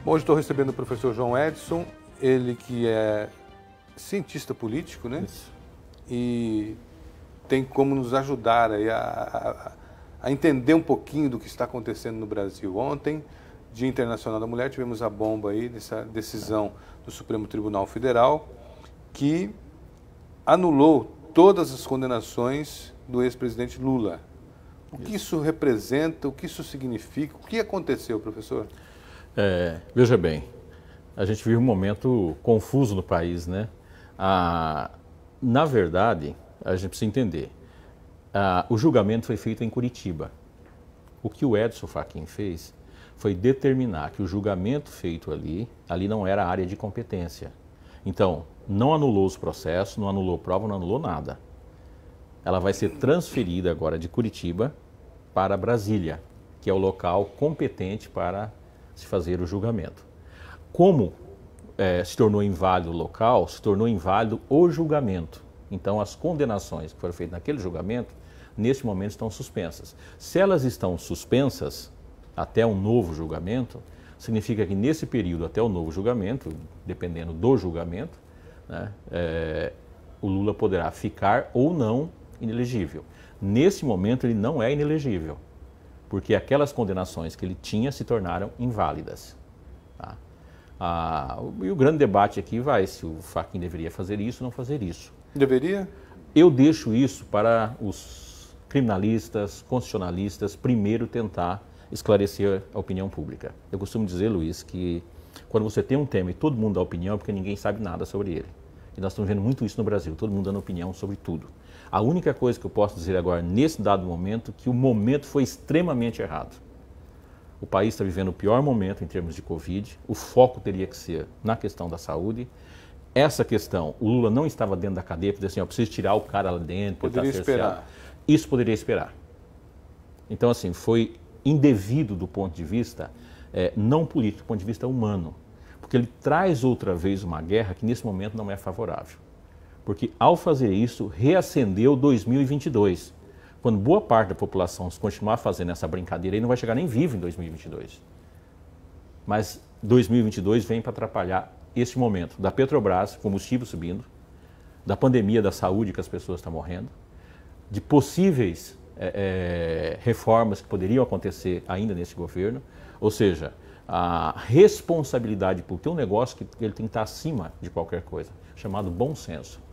Bom, hoje estou recebendo o professor João Edson, ele que é cientista político, né? Isso. E tem como nos ajudar aí a entender um pouquinho do que está acontecendo no Brasil. Ontem, Dia Internacional da Mulher, tivemos a bomba aí dessa decisão do Supremo Tribunal Federal que anulou todas as condenações do ex-presidente Lula. O que isso representa, o que isso significa, o que aconteceu, professor? Veja bem, a gente vive um momento confuso no país, né? Na verdade, a gente precisa entender, o julgamento foi feito em Curitiba. O que o Edson Fachin fez foi determinar que o julgamento feito ali não era área de competência. Então, não anulou os processos, não anulou prova, não anulou nada. Ela vai ser transferida agora de Curitiba para Brasília, que é o local competente para se fazer o julgamento. Como se tornou inválido o local, se tornou inválido o julgamento. Então, as condenações que foram feitas naquele julgamento, neste momento, estão suspensas. Se elas estão suspensas até um novo julgamento, significa que nesse período, até o novo julgamento, dependendo do julgamento, né, o Lula poderá ficar ou não inelegível. Nesse momento, ele não é inelegível, porque aquelas condenações que ele tinha se tornaram inválidas. Tá? E o grande debate aqui vai se o Fachin deveria fazer isso ou não fazer isso. Deveria? Eu deixo isso para os criminalistas, constitucionalistas, primeiro tentar esclarecer a opinião pública. Eu costumo dizer, Luiz, que quando você tem um tema e todo mundo dá opinião, é porque ninguém sabe nada sobre ele. E nós estamos vendo muito isso no Brasil, todo mundo dando opinião sobre tudo. A única coisa que eu posso dizer agora, nesse dado momento, que o momento foi extremamente errado. O país está vivendo o pior momento em termos de Covid, o foco teria que ser na questão da saúde. Essa questão, o Lula não estava dentro da cadeia, para dizer assim, eu preciso tirar o cara lá dentro. Poderia esperar. Isso poderia esperar. Então, assim, foi indevido do ponto de vista, não político, do ponto de vista humano. Porque ele traz outra vez uma guerra que nesse momento não é favorável. Porque ao fazer isso, reacendeu 2022. Quando boa parte da população continuar fazendo essa brincadeira, ele não vai chegar nem vivo em 2022. Mas 2022 vem para atrapalhar esse momento da Petrobras, combustível subindo, da pandemia da saúde que as pessoas estão morrendo, de possíveis reformas que poderiam acontecer ainda nesse governo, ou seja, a responsabilidade por ter um negócio que ele tem que estar acima de qualquer coisa, chamado bom senso.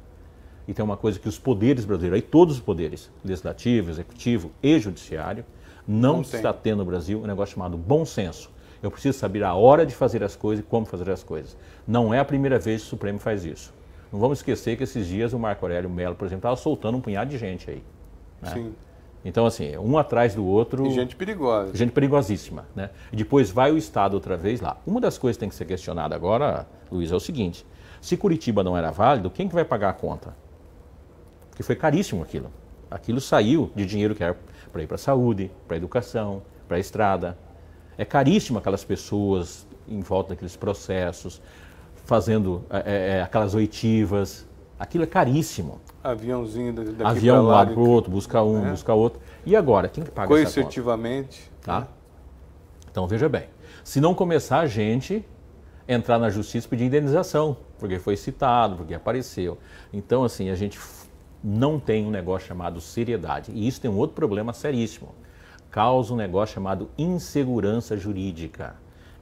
E tem uma coisa que os poderes brasileiros, aí todos os poderes, legislativo, executivo e judiciário, não está tendo no Brasil um negócio chamado bom senso. Eu preciso saber a hora de fazer as coisas e como fazer as coisas. Não é a primeira vez que o Supremo faz isso. Não vamos esquecer que esses dias o Marco Aurélio Mello, por exemplo, estava soltando um punhado de gente aí. Né? Sim. Então, assim, um atrás do outro... E gente perigosa. Gente perigosíssima. Né? E depois vai o Estado outra vez lá. Uma das coisas que tem que ser questionada agora, Luiz, é o seguinte. Se Curitiba não era válido, quem que vai pagar a conta? Porque foi caríssimo aquilo. Aquilo saiu de dinheiro que era para ir para a saúde, para a educação, para a estrada. É caríssimo aquelas pessoas em volta daqueles processos, fazendo aquelas oitivas. Aquilo é caríssimo. Aviãozinho daqui avião para de um lá. lado para o outro, buscar um, buscar outro. E agora, quem que paga essa conta? Coercitivamente. Tá? Então, veja bem. Se não começar a gente entrar na justiça e pedir indenização, porque foi citado, porque apareceu. Então, assim, a gente não tem um negócio chamado seriedade. E isso tem um outro problema seríssimo. Causa um negócio chamado insegurança jurídica.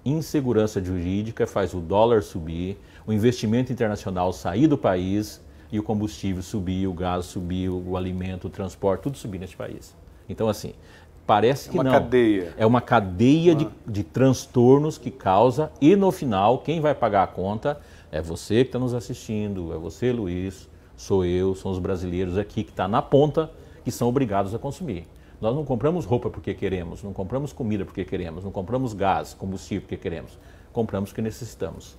Insegurança jurídica faz o dólar subir, o investimento internacional sair do país e o combustível subir, o gás subir, o alimento, o transporte, tudo subir neste país. Então, assim, parece que não. É uma cadeia. É uma cadeia de transtornos que causa e no final, quem vai pagar a conta é você que está nos assistindo, é você, Luiz, sou eu, são os brasileiros aqui que estão na ponta que são obrigados a consumir. Nós não compramos roupa porque queremos, não compramos comida porque queremos, não compramos gás, combustível porque queremos. Compramos porque necessitamos.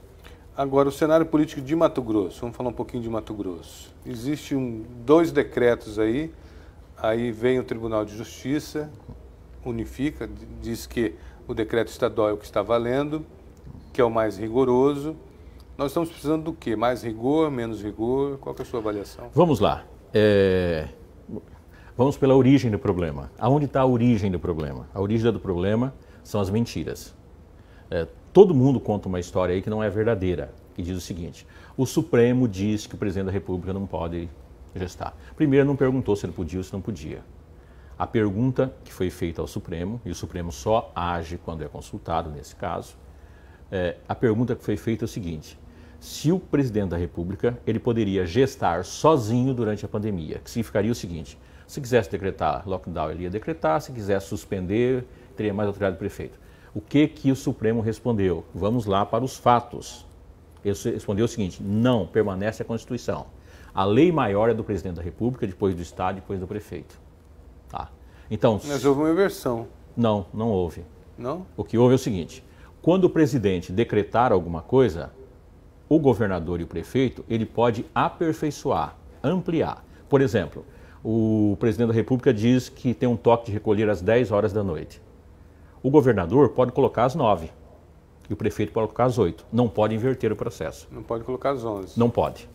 Agora, o cenário político de Mato Grosso, vamos falar um pouquinho de Mato Grosso. Existem dois decretos aí vem o Tribunal de Justiça, unifica, diz que o decreto estadual é o que está valendo, que é o mais rigoroso. Nós estamos precisando do quê? Mais rigor, menos rigor? Qual que é a sua avaliação? Vamos lá. Vamos pela origem do problema. Aonde está a origem do problema? A origem do problema são as mentiras. Todo mundo conta uma história aí que não é verdadeira, que diz o seguinte: o Supremo diz que o presidente da República não pode gestar. Primeiro, não perguntou se ele podia ou se não podia. A pergunta que foi feita ao Supremo, e o Supremo só age quando é consultado nesse caso, a pergunta que foi feita é o seguinte: se o presidente da República ele poderia gestar sozinho durante a pandemia, que significaria o seguinte: se quisesse decretar lockdown, ele ia decretar, se quisesse suspender, teria mais autoridade do prefeito. O que o Supremo respondeu? Vamos lá para os fatos. Ele respondeu o seguinte: não, permanece a Constituição. A lei maior é do presidente da República, depois do Estado, depois do prefeito. Tá. Então, mas houve uma inversão. Não, não houve. Não? O que houve é o seguinte: quando o presidente decretar alguma coisa, o governador e o prefeito, ele pode aperfeiçoar, ampliar. Por exemplo, o presidente da República diz que tem um toque de recolher às 10 horas da noite. O governador pode colocar às 9 e o prefeito pode colocar às 8. Não pode inverter o processo. Não pode colocar às 11. Não pode.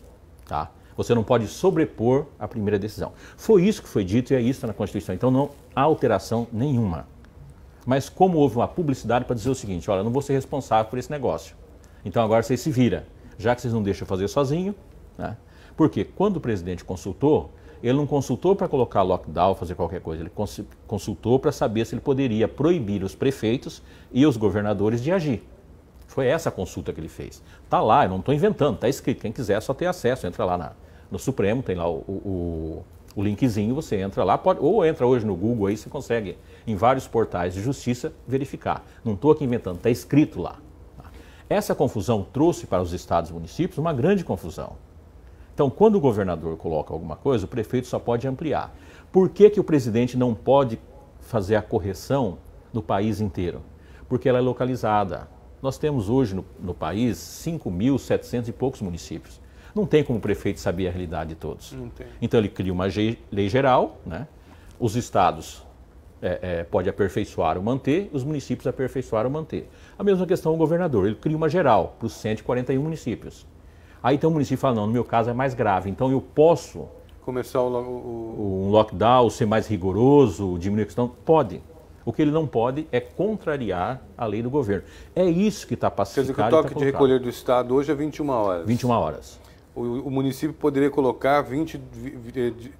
Tá? Você não pode sobrepor a primeira decisão. Foi isso que foi dito e é isso na Constituição. Então não há alteração nenhuma. Mas como houve uma publicidade para dizer o seguinte: olha, eu não vou ser responsável por esse negócio. Então agora vocês se viram. Já que vocês não deixam fazer sozinho, né? Porque quando o presidente consultou, ele não consultou para colocar lockdown, fazer qualquer coisa. Ele consultou para saber se ele poderia proibir os prefeitos e os governadores de agir. Foi essa a consulta que ele fez. Está lá, eu não estou inventando, está escrito. Quem quiser só ter acesso, entra lá no Supremo, tem lá o linkzinho, você entra lá, ou entra hoje no Google, aí você consegue, em vários portais de justiça, verificar. Não estou aqui inventando, está escrito lá. Essa confusão trouxe para os estados e municípios uma grande confusão. Então, quando o governador coloca alguma coisa, o prefeito só pode ampliar. Por que o presidente não pode fazer a correção no país inteiro? Porque ela é localizada. Nós temos hoje no país 5.700 e poucos municípios. Não tem como o prefeito saber a realidade de todos. Não tem. Então ele cria uma lei geral, né? Os estados pode aperfeiçoar ou manter, os municípios aperfeiçoar ou manter. A mesma questão o governador, ele cria uma geral para os 141 municípios. Aí tem um município que fala: não, no meu caso é mais grave, então eu posso começar um lockdown, ser mais rigoroso, diminuir a questão? Pode. O que ele não pode é contrariar a lei do governo. É isso que está pacificado. Quer dizer que o toque de recolher do Estado hoje é 21 horas. 21 horas. O município poderia colocar 20...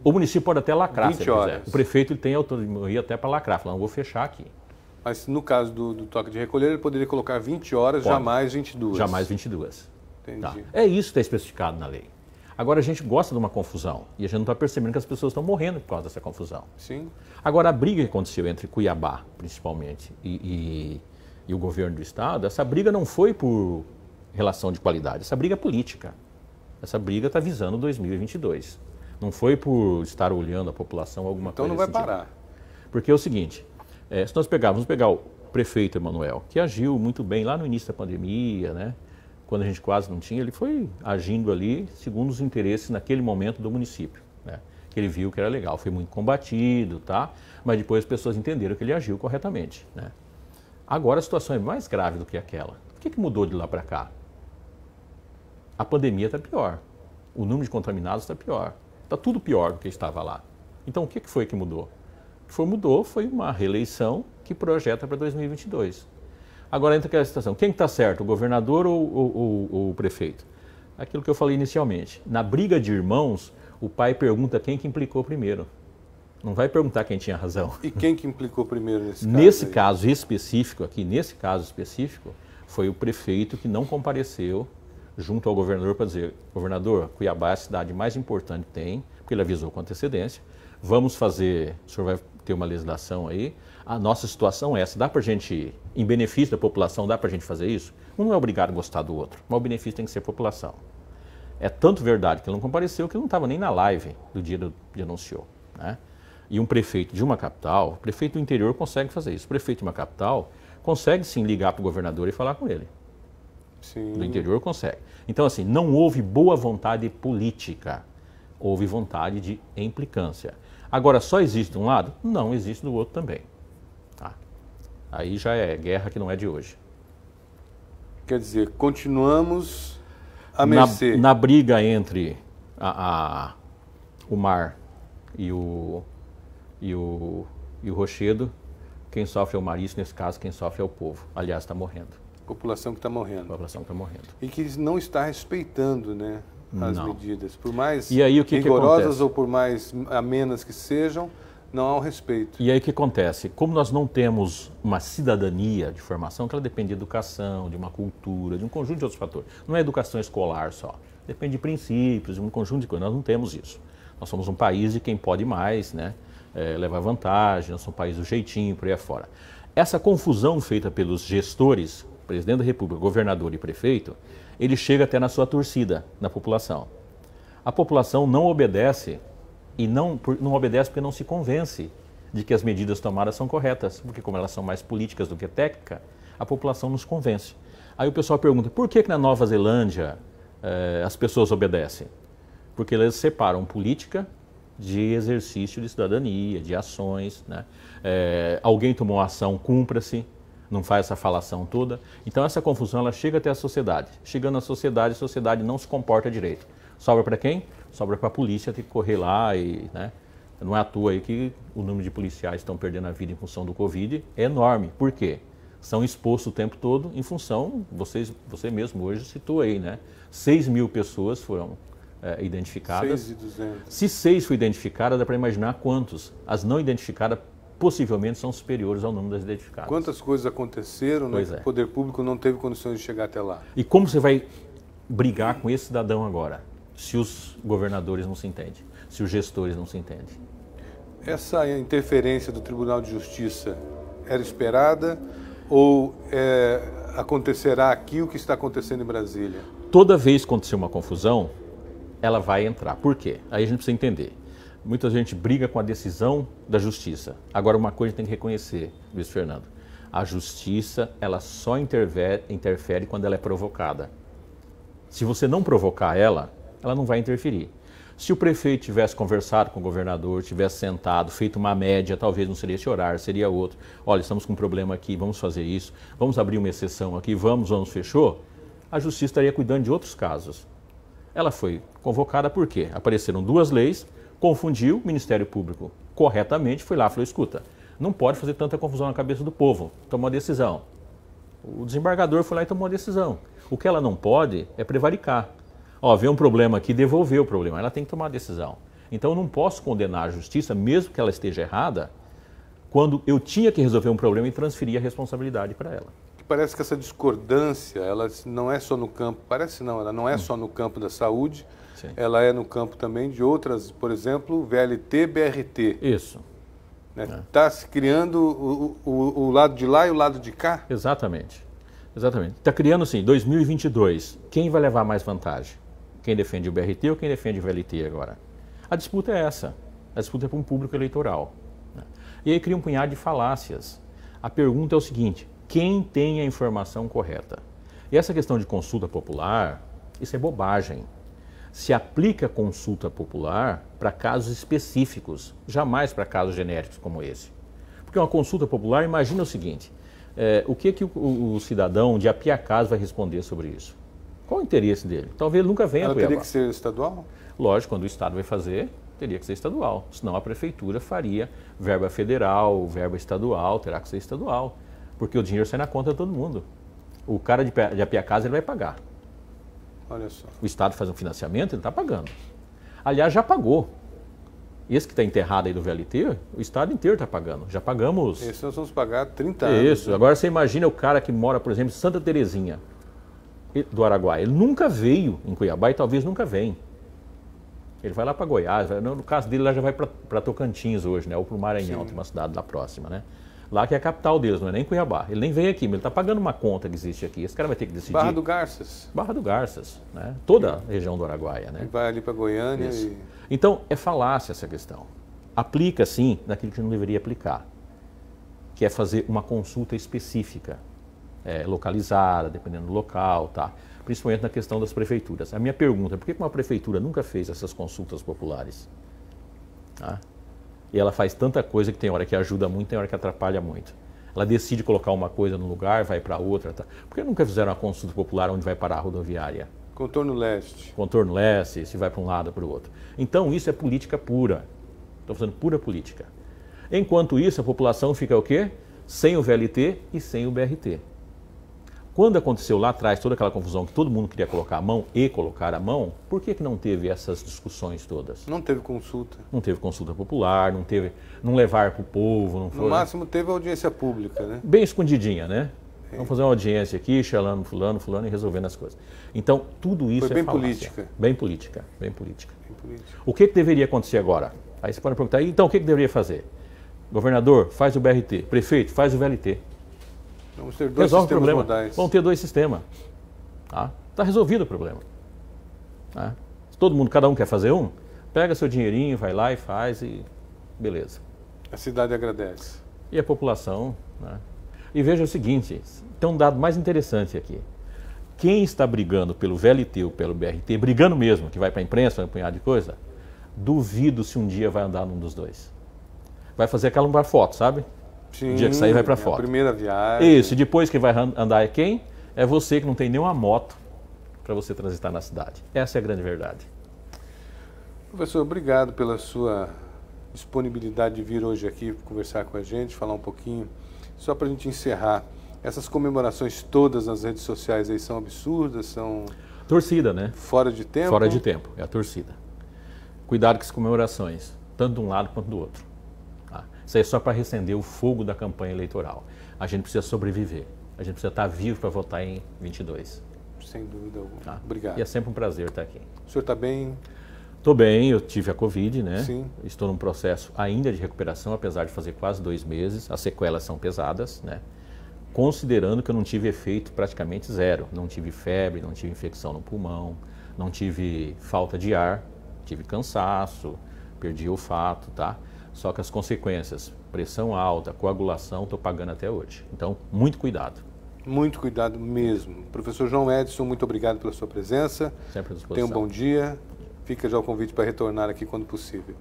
O município pode até lacrar, 20 horas. O prefeito tem autonomia até para lacrar, falando: não vou fechar aqui. Mas no caso do toque de recolher, ele poderia colocar 20 horas, pode. Jamais 22. Jamais 22. Entendi. Tá. É isso que está especificado na lei. Agora, a gente gosta de uma confusão e a gente não está percebendo que as pessoas estão morrendo por causa dessa confusão. Sim. Agora, a briga que aconteceu entre Cuiabá, principalmente, e o governo do estado, essa briga não foi por relação de qualidade, essa briga é política. Essa briga está visando 2022. Não foi por estar olhando a população alguma então coisa. Então não vai parar. Porque é o seguinte, se nós vamos pegar o prefeito Emanuel, que agiu muito bem lá no início da pandemia, né? Quando a gente quase não tinha, ele foi agindo ali segundo os interesses naquele momento do município, né? Que ele viu que era legal, foi muito combatido, tá? Mas depois as pessoas entenderam que ele agiu corretamente, né? Agora a situação é mais grave do que aquela. O que mudou de lá para cá? A pandemia está pior, o número de contaminados está pior, está tudo pior do que estava lá. Então o que foi que mudou? O que mudou foi uma reeleição que projeta para 2022. Agora entra aquela situação: quem está certo, o governador ou o prefeito? Aquilo que eu falei inicialmente. Na briga de irmãos, o pai pergunta quem que implicou primeiro. Não vai perguntar quem tinha razão. E quem que implicou primeiro nesse caso? Nesse caso específico aqui, foi o prefeito que não compareceu junto ao governador para dizer: governador, Cuiabá é a cidade mais importante que tem, porque ele avisou com antecedência. Vamos fazer, o senhor vai ter uma legislação aí, a nossa situação é essa, dá para a gente, em benefício da população, dá para a gente fazer isso? Um não é obrigado a gostar do outro, mas o benefício tem que ser a população. É tanto verdade que ele não compareceu que ele não estava nem na live do dia que anunciou, né? E um prefeito de uma capital, o prefeito do interior consegue fazer isso, o prefeito de uma capital consegue sim ligar para o governador e falar com ele. Sim. Do interior consegue. Então assim, não houve boa vontade política, houve vontade de implicância. Agora, só existe de um lado? Não, existe do outro também. Tá? Aí já é guerra que não é de hoje. Quer dizer, continuamos a mercê. Na briga entre o mar e o Rochedo, quem sofre é o mar, isso nesse caso, quem sofre é o povo. Aliás, está morrendo. População que está morrendo. População que está morrendo. E que não está respeitando, né, as medidas. Por mais e aí, o que rigorosas ou por mais amenas que sejam, não há um respeito. E aí o que acontece? Como nós não temos uma cidadania de formação, que ela depende de educação, de uma cultura, de um conjunto de outros fatores. Não é educação escolar só. Depende de princípios, de um conjunto de coisas. Nós não temos isso. Nós somos um país de quem pode mais, né? Levar vantagem, nós somos um país do jeitinho, por aí afora. Essa confusão feita pelos gestores, presidente da República, governador e prefeito, ele chega até na sua torcida, na população. A população não obedece, e não obedece porque não se convence de que as medidas tomadas são corretas, porque como elas são mais políticas do que técnicas, a população nos convence. Aí o pessoal pergunta, por que na Nova Zelândia as pessoas obedecem? Porque eles separam política de exercício de cidadania, de ações, né? Alguém tomou ação, cumpra-se, não faz essa falação toda. Então essa confusão ela chega até a sociedade. Chegando na sociedade, a sociedade não se comporta direito. Sobra para quem? Sobra para a polícia ter que correr lá e, né? Não é à toa aí que o número de policiais que estão perdendo a vida em função do Covid é enorme. Por quê? São expostos o tempo todo em função, você mesmo hoje citou aí, né? 6 mil pessoas foram identificadas. 6.200. Se 6 foi identificada, dá para imaginar quantos. As não identificadas possivelmente são superiores ao número das identificadas. Quantas coisas aconteceram, né, que o poder público não teve condições de chegar até lá. E como você vai brigar com esse cidadão agora, se os governadores não se entendem, se os gestores não se entendem? Essa interferência do Tribunal de Justiça era esperada ou acontecerá aqui o que está acontecendo em Brasília? Toda vez que acontecer uma confusão, ela vai entrar. Por quê? Aí a gente precisa entender. Muita gente briga com a decisão da justiça. Agora, uma coisa tem que reconhecer, Luiz Fernando. A justiça, ela só interfere quando ela é provocada. Se você não provocar ela não vai interferir. Se o prefeito tivesse conversado com o governador, tivesse sentado, feito uma média, talvez não seria esse horário, seria outro. Olha, estamos com um problema aqui, vamos fazer isso, vamos abrir uma exceção aqui, vamos, fechou. A justiça estaria cuidando de outros casos. Ela foi convocada por quê? Apareceram 2 leis, confundiu, o Ministério Público corretamente foi lá e falou, escuta, não pode fazer tanta confusão na cabeça do povo, tomou a decisão. O desembargador foi lá e tomou a decisão. O que ela não pode é prevaricar. Ó, vê um problema aqui, devolver o problema, ela tem que tomar a decisão. Então eu não posso condenar a justiça, mesmo que ela esteja errada, quando eu tinha que resolver um problema e transferir a responsabilidade para ela. Parece que essa discordância, ela não é só no campo, ela não é só no campo da saúde, sim, ela é no campo também de outras, por exemplo, VLT, BRT. Isso. Está se criando o lado de lá e o lado de cá? Exatamente. Exatamente. Está criando assim, 2022, quem vai levar mais vantagem? Quem defende o BRT ou quem defende o VLT agora? A disputa é essa. A disputa é para um público eleitoral. E aí cria um punhado de falácias. A pergunta é o seguinte, quem tem a informação correta? E essa questão de consulta popular, isso é bobagem. Se aplica consulta popular para casos específicos, jamais para casos genéricos como esse. Porque uma consulta popular, imagina o seguinte, o que o cidadão de a pé a casa vai responder sobre isso? Qual o interesse dele? Talvez ele nunca venha a Cuiabá. Teria que ser estadual? Lógico, quando o Estado vai fazer, teria que ser estadual. Senão a prefeitura faria verba federal, verba estadual, terá que ser estadual. Porque o dinheiro sai na conta de todo mundo. O cara de a pé a casa ele vai pagar. Olha só. O Estado faz um financiamento, ele está pagando. Aliás, já pagou. Esse que está enterrado aí do VLT, o Estado inteiro está pagando. Já pagamos... Esse nós vamos pagar 30 anos. Isso. Né? Agora você imagina o cara que mora, por exemplo, em Santa Terezinha do Araguaia. Ele nunca veio em Cuiabá e talvez nunca venha. Ele vai lá para Goiás, no caso dele, lá já vai para Tocantins hoje, né? Ou para o Maranhão, tem uma cidade lá próxima, né? Lá que é a capital deles, não é nem Cuiabá. Ele nem vem aqui, mas ele está pagando uma conta que existe aqui. Esse cara vai ter que decidir. Barra do Garças. Barra do Garças, né? Toda a região do Araguaia, né? E vai ali para Goiânia Então, é falácia essa questão. Aplica, sim, naquilo que não deveria aplicar, que é fazer uma consulta específica, localizada, dependendo do local, tá? Principalmente na questão das prefeituras. A minha pergunta é, por que uma prefeitura nunca fez essas consultas populares? Tá? E ela faz tanta coisa que tem hora que ajuda muito, tem hora que atrapalha muito. Ela decide colocar uma coisa no lugar, vai para outra. Tá? Por que nunca fizeram uma consulta popular onde vai parar a rodoviária? Contorno leste. Contorno leste, se vai para um lado ou para o outro. Então isso é política pura. Estou fazendo pura política. Enquanto isso, a população fica o quê? Sem o VLT e sem o BRT. Quando aconteceu lá atrás toda aquela confusão que todo mundo queria colocar a mão e colocar a mão, por que não teve essas discussões todas? Não teve consulta. Não teve consulta popular, não levar para o povo. Não foi, no máximo teve audiência pública, né? Bem escondidinha, né? Vamos fazer uma audiência aqui, chamando fulano e resolvendo as coisas. Então, tudo isso foi bem falácia. política. Bem política, bem política. Bem política. O que deveria acontecer agora? Aí você pode perguntar, então o que deveria fazer? Governador, faz o BRT. Prefeito, faz o VLT. Vamos ter dois Resolve o sistemas problema. modais. Vão ter 2 sistemas. Tá resolvido o problema. Tá? Se todo mundo, cada um quer fazer um, pega seu dinheirinho, vai lá e faz e beleza. A cidade agradece. E a população, né? E veja o seguinte, tem um dado mais interessante aqui. Quem está brigando pelo VLT ou pelo BRT, brigando mesmo, que vai para a imprensa, um punhado de coisa, duvido se um dia vai andar num dos dois. Vai fazer aquela para foto, sabe? Sim, o dia que sair vai para foto. A primeira viagem. Isso, e depois quem vai andar é quem? É você que não tem nenhuma moto para você transitar na cidade. Essa é a grande verdade. Professor, obrigado pela sua disponibilidade de vir hoje aqui conversar com a gente, falar um pouquinho. Só para a gente encerrar, essas comemorações todas nas redes sociais aí são absurdas, são... Torcida, né? Fora de tempo? Fora de tempo, é a torcida. Cuidado com as comemorações, tanto de um lado quanto do outro. Tá? Isso aí é só para reacender o fogo da campanha eleitoral. A gente precisa sobreviver, a gente precisa estar vivo para votar em 22. Sem dúvida alguma. Tá? Obrigado. E é sempre um prazer estar aqui. O senhor está bem? Estou bem, eu tive a Covid, né? Sim. Estou num processo ainda de recuperação, apesar de fazer quase 2 meses. As sequelas são pesadas, né? Considerando que eu não tive efeito praticamente zero. Não tive febre, não tive infecção no pulmão, não tive falta de ar, tive cansaço, perdi olfato, tá? Só que as consequências, pressão alta, coagulação, estou pagando até hoje. Então, muito cuidado. Muito cuidado mesmo. Professor João Edson, muito obrigado pela sua presença. Sempre à disposição. Tenha um bom dia. Fica já o convite para retornar aqui quando possível.